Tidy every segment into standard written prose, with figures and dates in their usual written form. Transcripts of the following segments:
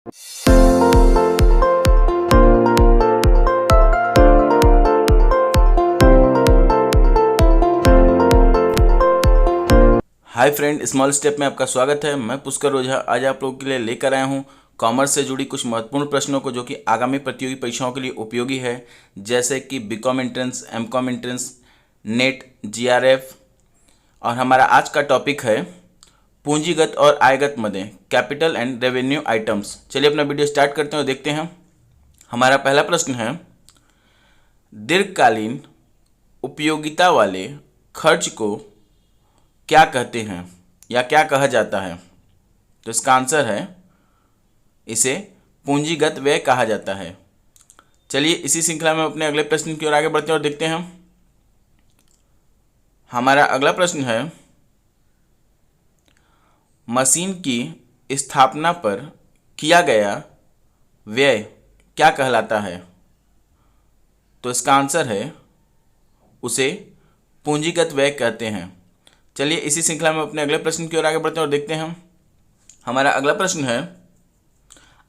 Hi friend, small step में आपका स्वागत है। मैं पुष्कर ओझा आज आप लोगों के लिए लेकर आया हूं कॉमर्स से जुड़ी कुछ महत्वपूर्ण प्रश्नों को जो कि आगामी प्रतियोगी परीक्षाओं के लिए उपयोगी है, जैसे कि BCom entrance, MCom entrance, NET, JRF. और हमारा आज का टॉपिक है पूंजीगत और आयगत मदें, कैपिटल एंड रेवेन्यू आइटम्स। चलिए अपना वीडियो स्टार्ट करते हैं और देखते हैं। हमारा पहला प्रश्न है, दीर्घकालीन उपयोगिता वाले खर्च को क्या कहते हैं या क्या कहा जाता है? तो इसका आंसर है, इसे पूंजीगत व्यय कहा जाता है। चलिए इसी श्रृंखला में अपने अगले प्रश्न की ओर आगे बढ़ते हैं और देखते हैं। हमारा अगला प्रश्न है, मशीन की स्थापना पर किया गया व्यय क्या कहलाता है? तो इसका आंसर है, उसे पूंजीगत व्यय कहते हैं। चलिए इसी श्रृंखला में अपने अगले प्रश्न की ओर आगे बढ़ते हैं और देखते हैं। हमारा अगला प्रश्न है,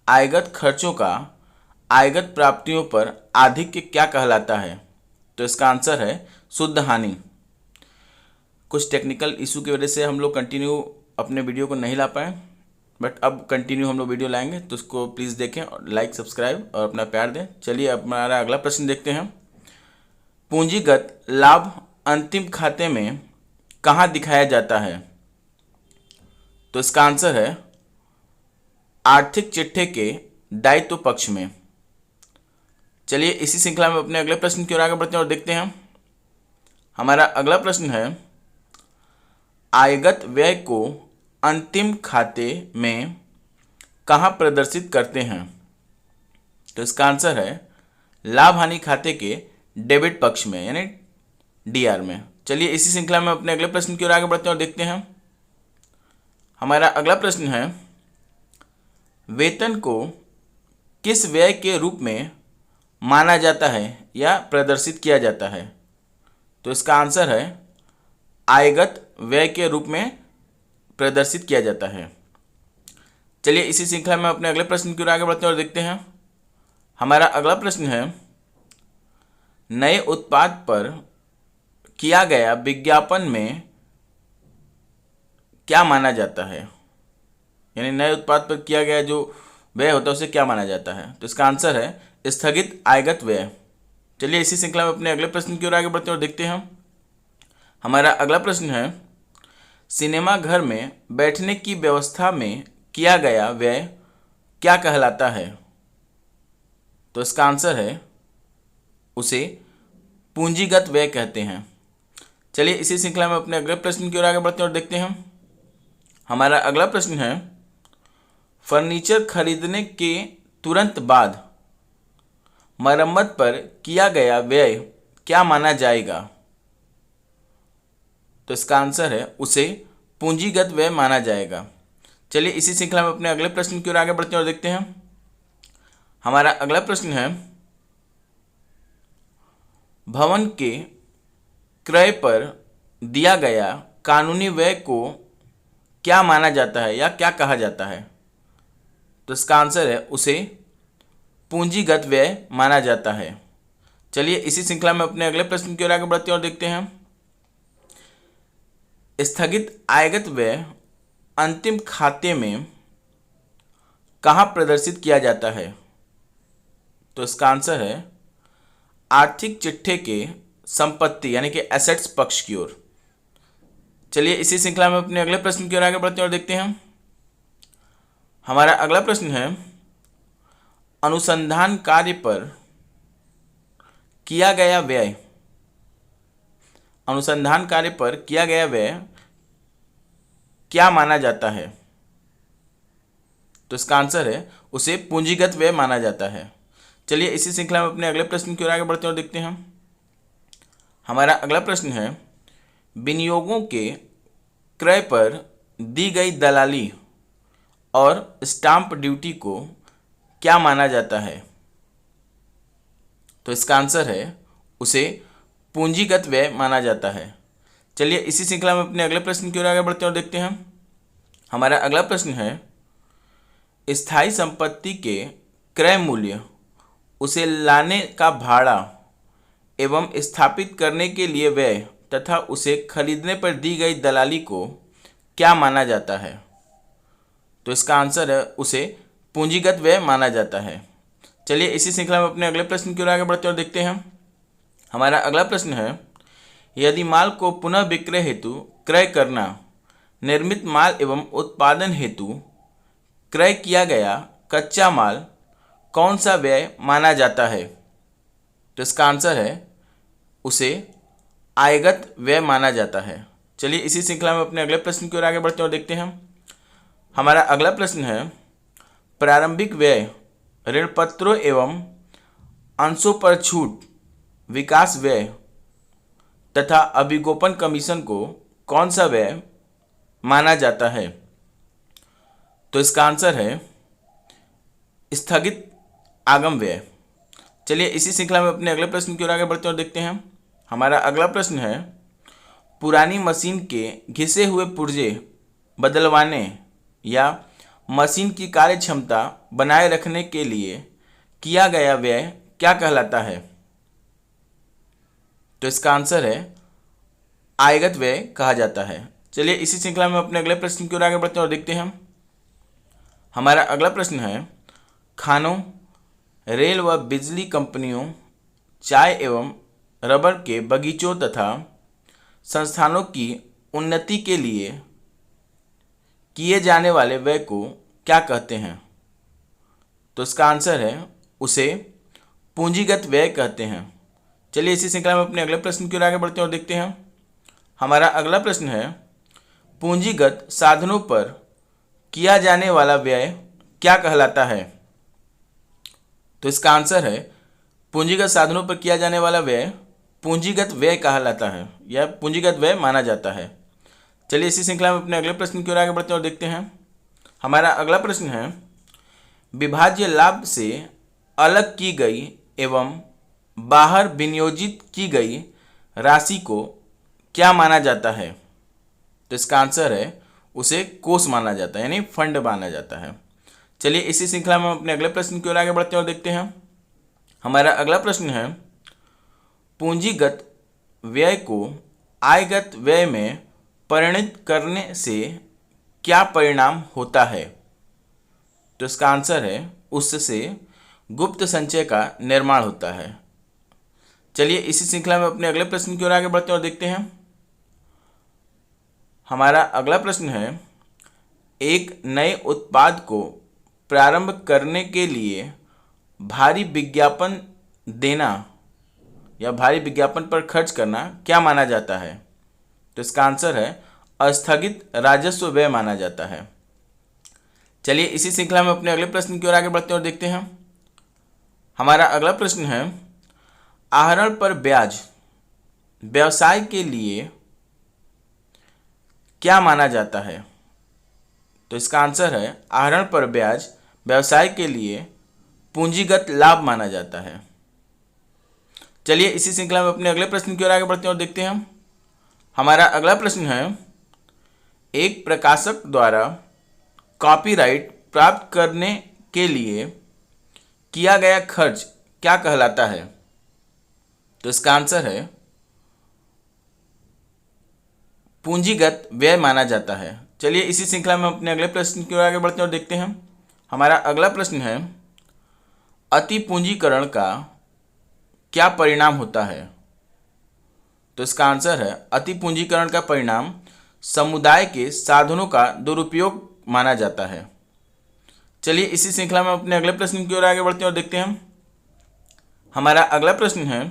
आयगत खर्चों का आयगत प्राप्तियों पर आधिक्य क्या कहलाता है? तो इसका आंसर है, शुद्ध हानि। कुछ टेक्निकल इशू की वजह से हम लोग कंटिन्यू अपने वीडियो को नहीं ला पाए, बट अब कंटिन्यू हम लोग वीडियो लाएंगे, तो उसको प्लीज़ देखें और लाइक, सब्सक्राइब और अपना प्यार दें। चलिए अब हमारा अगला प्रश्न देखते हैं। पूंजीगत लाभ अंतिम खाते में कहाँ दिखाया जाता है? तो इसका आंसर है, आर्थिक चिट्ठे के दायित्व पक्ष में। चलिए इसी श्रृंखला में अपने अगले प्रश्न की ओर आगे बढ़ते हैं और देखते हैं। हमारा अगला प्रश्न है, आयगत व्यय को अंतिम खाते में कहाँ प्रदर्शित करते हैं? तो इसका आंसर है, लाभ हानि खाते के डेबिट पक्ष में, यानी डीआर में। चलिए इसी श्रृंखला में अपने अगले प्रश्न की ओर आगे बढ़ते हैं और देखते हैं। हमारा अगला प्रश्न है, वेतन को किस व्यय के रूप में माना जाता है या प्रदर्शित किया जाता है? तो इसका आंसर है, आयगत व्यय के रूप में प्रदर्शित किया जाता है। चलिए इसी श्रृंखला में अपने अगले प्रश्न की ओर आगे बढ़ते हैं और देखते हैं। हमारा अगला प्रश्न है, नए उत्पाद पर किया गया विज्ञापन में क्या माना जाता है? यानी नए उत्पाद पर किया गया जो व्यय होता है उसे क्या माना जाता है? तो इसका आंसर है, स्थगित आयगत व्यय। चलिए इसी श्रृंखला में अपने अगले प्रश्न की ओर आगे बढ़ते हैं और देखते हैं। हमारा अगला प्रश्न है, सिनेमा घर में बैठने की व्यवस्था में किया गया व्यय क्या कहलाता है? तो इसका आंसर है, उसे पूंजीगत व्यय कहते हैं। चलिए इसी श्रृंखला में अपने अगले प्रश्न की ओर आगे बढ़ते हैं और देखते हैं। हमारा अगला प्रश्न है, फर्नीचर खरीदने के तुरंत बाद मरम्मत पर किया गया व्यय क्या माना जाएगा? तो इसका आंसर है, उसे पूंजीगत व्यय माना जाएगा। चलिए इसी श्रृंखला में अपने अगले प्रश्न की ओर आगे बढ़ते हैं और देखते हैं। हमारा अगला प्रश्न है, भवन के क्रय पर दिया गया कानूनी व्यय को क्या माना जाता है या क्या कहा जाता है? तो इसका आंसर है, उसे पूंजीगत व्यय माना जाता है। चलिए इसी श्रृंखला में अपने अगले प्रश्न की ओर आगे बढ़ते हैं और देखते हैं। स्थगित आयगत व्यय अंतिम खाते में कहाँ प्रदर्शित किया जाता है? तो इसका आंसर है, आर्थिक चिट्ठे के संपत्ति यानी कि एसेट्स पक्ष की ओर। चलिए इसी श्रृंखला में अपने अगले प्रश्न की ओर आगे बढ़ते हैं और देखते हैं। हमारा अगला प्रश्न है, अनुसंधान कार्य पर किया गया व्यय, अनुसंधान कार्य पर किया गया व्यय क्या माना जाता है? तो इसका आंसर है, उसे पूंजीगत व्यय माना जाता है। चलिए इसी श्रृंखला में अपने अगले प्रश्न की ओर आगे बढ़ते हैं और देखते हैं। हमारा अगला प्रश्न है, विनियोगों के क्रय पर दी गई दलाली और स्टाम्प ड्यूटी को क्या माना जाता है? तो इसका आंसर है, उसे पूंजीगत व्यय माना जाता है। चलिए इसी श्रृंखला में अपने अगले प्रश्न की ओर आगे बढ़ते हैं और देखते हैं। हमारा अगला प्रश्न है, स्थायी संपत्ति के क्रय मूल्य, उसे लाने का भाड़ा एवं स्थापित करने के लिए व्यय तथा उसे खरीदने पर दी गई दलाली को क्या माना जाता है? तो इसका आंसर है उसे पूंजीगत व्यय माना जाता है। चलिए इसी श्रृंखला में अपने अगले प्रश्न की ओर आगे बढ़ते और देखते हैं। हमारा अगला प्रश्न है, यदि माल को पुनः विक्रय हेतु क्रय करना निर्मित माल एवं उत्पादन हेतु क्रय किया गया कच्चा माल कौन सा व्यय माना जाता है? तो इसका आंसर है उसे आयगत व्यय माना जाता है। चलिए इसी श्रृंखला में अपने अगले प्रश्न की ओर आगे बढ़ते और देखते हैं। हमारा अगला प्रश्न है, प्रारंभिक व्यय ऋणपत्रों एवं अंशों पर छूट, विकास व्यय तथा अभिगोपन कमीशन को कौन सा व्यय माना जाता है? तो इसका आंसर है स्थगित आगम व्यय। चलिए इसी श्रृंखला में अपने अगले प्रश्न की ओर आगे बढ़ते और देखते हैं। हमारा अगला प्रश्न है, पुरानी मशीन के घिसे हुए पुर्जे बदलवाने या मशीन की कार्य क्षमता बनाए रखने के लिए किया गया व्यय क्या कहलाता है? तो इसका आंसर है आयगत व्यय कहा जाता है। चलिए इसी श्रृंखला में अपने अगले प्रश्न की ओर आगे बढ़ते हैं और देखते हैं। हमारा अगला प्रश्न है, खानों, रेल व बिजली कंपनियों, चाय एवं रबर के बगीचों तथा संस्थानों की उन्नति के लिए किए जाने वाले व्यय को क्या कहते हैं? तो इसका आंसर है उसे पूंजीगत व्यय कहते हैं। चलिए इसी श्रृंखला में अपने अगले प्रश्न की ओर आगे बढ़ते हैं और देखते हैं। हमारा अगला प्रश्न है, पूंजीगत साधनों पर किया जाने वाला व्यय क्या कहलाता है? तो इसका आंसर है पूंजीगत साधनों पर किया जाने वाला व्यय पूंजीगत व्यय कहलाता है या पूंजीगत व्यय माना जाता है। चलिए इसी श्रृंखला में अपने अगले प्रश्न की ओर आगे बढ़ते हैं और देखते हैं। हमारा अगला प्रश्न है, विभाज्य लाभ से अलग की गई एवं बाहर विनियोजित की गई राशि को क्या माना जाता है? तो इसका आंसर है उसे कोष माना जाता है यानी फंड माना जाता है। चलिए इसी श्रृंखला में अपने अगले प्रश्न की ओर आगे बढ़ते हैं और देखते हैं। हमारा अगला प्रश्न है, पूंजीगत व्यय को आयगत व्यय में परिणत करने से क्या परिणाम होता है? तो इसका आंसर है उससे गुप्त संचय का निर्माण होता है। चलिए इसी श्रृंखला में अपने अगले प्रश्न की ओर आगे बढ़ते हैं और देखते हैं। हमारा अगला प्रश्न है, एक नए उत्पाद को प्रारंभ करने के लिए भारी विज्ञापन देना या भारी विज्ञापन पर खर्च करना क्या माना जाता है? तो इसका आंसर है अस्थगित राजस्व व्यय माना जाता है। चलिए इसी श्रृंखला में अपने अगले प्रश्न की ओर आगे बढ़ते हैं और देखते हैं। हमारा अगला प्रश्न है, आहरण पर ब्याज व्यवसाय के लिए क्या माना जाता है? तो इसका आंसर है आहरण पर ब्याज व्यवसाय के लिए पूंजीगत लाभ माना जाता है। चलिए इसी श्रृंखला में अपने अगले प्रश्न की ओर आगे बढ़ते हैं और देखते हैं। हमारा अगला प्रश्न है, एक प्रकाशक द्वारा कॉपीराइट प्राप्त करने के लिए किया गया खर्च क्या कहलाता है? तो इसका आंसर है पूंजीगत व्यय माना जाता है। चलिए इसी श्रृंखला में अपने अगले प्रश्न की ओर आगे बढ़ते हैं और देखते हैं। हमारा अगला प्रश्न है, अति पूंजीकरण का क्या परिणाम होता है? तो इसका आंसर है अति पूंजीकरण का परिणाम समुदाय के साधनों का दुरुपयोग माना जाता है। चलिए इसी श्रृंखला में अपने अगले प्रश्न की ओर आगे बढ़ते हैं और देखते हैं। हमारा अगला प्रश्न है,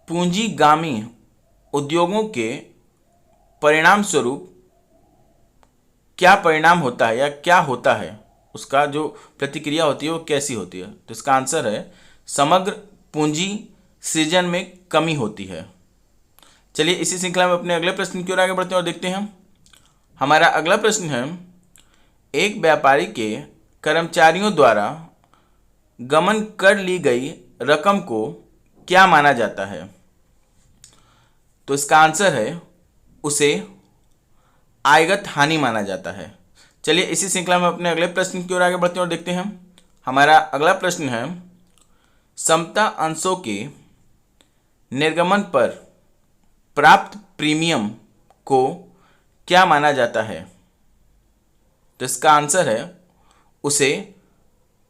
पूंजीगामी उद्योगों के परिणाम स्वरूप क्या परिणाम होता है या क्या होता है, उसका जो प्रतिक्रिया होती है वो कैसी होती है? तो इसका आंसर है समग्र पूंजी सृजन में कमी होती है। चलिए इसी श्रृंखला में अपने अगले प्रश्न की ओर आगे बढ़ते हैं और देखते हैं। हमारा अगला प्रश्न है, एक व्यापारी के कर्मचारियों द्वारा गमन कर ली गई रकम को क्या माना जाता है? तो इसका आंसर है उसे आयगत हानि माना जाता है। चलिए इसी श्रृंखला में अपने अगले प्रश्न की ओर आगे बढ़ते हैं और देखते हैं। हमारा अगला प्रश्न है, समता अंशों के निर्गमन पर प्राप्त प्रीमियम को क्या माना जाता है? तो इसका आंसर है, उसे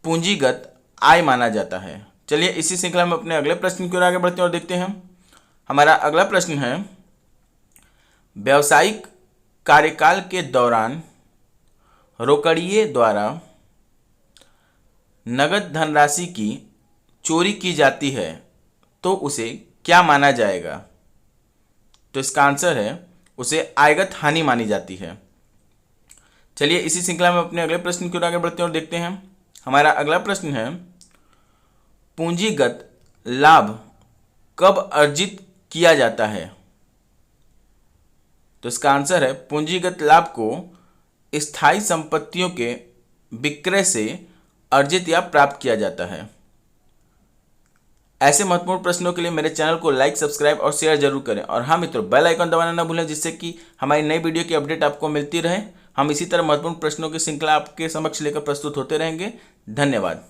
पूंजीगत आय माना जाता है। चलिए इसी श्रृंखला में अपने अगले प्रश्न की ओर आगे बढ़ते हैं और देखते हैं। हमारा अगला प्रश्न है, व्यावसायिक कार्यकाल के दौरान रोकड़िए द्वारा नगद धनराशि की चोरी की जाती है तो उसे क्या माना जाएगा? तो इसका आंसर है, उसे आयगत हानि मानी जाती है। चलिए इसी श्रृंखला में अपने अगले प्रश्न की ओर आगे बढ़ते हैं और देखते हैं। हमारा अगला प्रश्न है, पूंजीगत लाभ कब अर्जित किया जाता है? तो इसका आंसर है, पूंजीगत लाभ को स्थायी संपत्तियों के विक्रय से अर्जित या प्राप्त किया जाता है। ऐसे महत्वपूर्ण प्रश्नों के लिए मेरे चैनल को लाइक, सब्सक्राइब और शेयर जरूर करें। और हाँ मित्रों, बेल आइकन दबाना ना भूलें, जिससे कि हमारी नई वीडियो की अपडेट आपको मिलती रहे। हम इसी तरह महत्वपूर्ण प्रश्नों की श्रृंखला आपके समक्ष लेकर प्रस्तुत होते रहेंगे। धन्यवाद।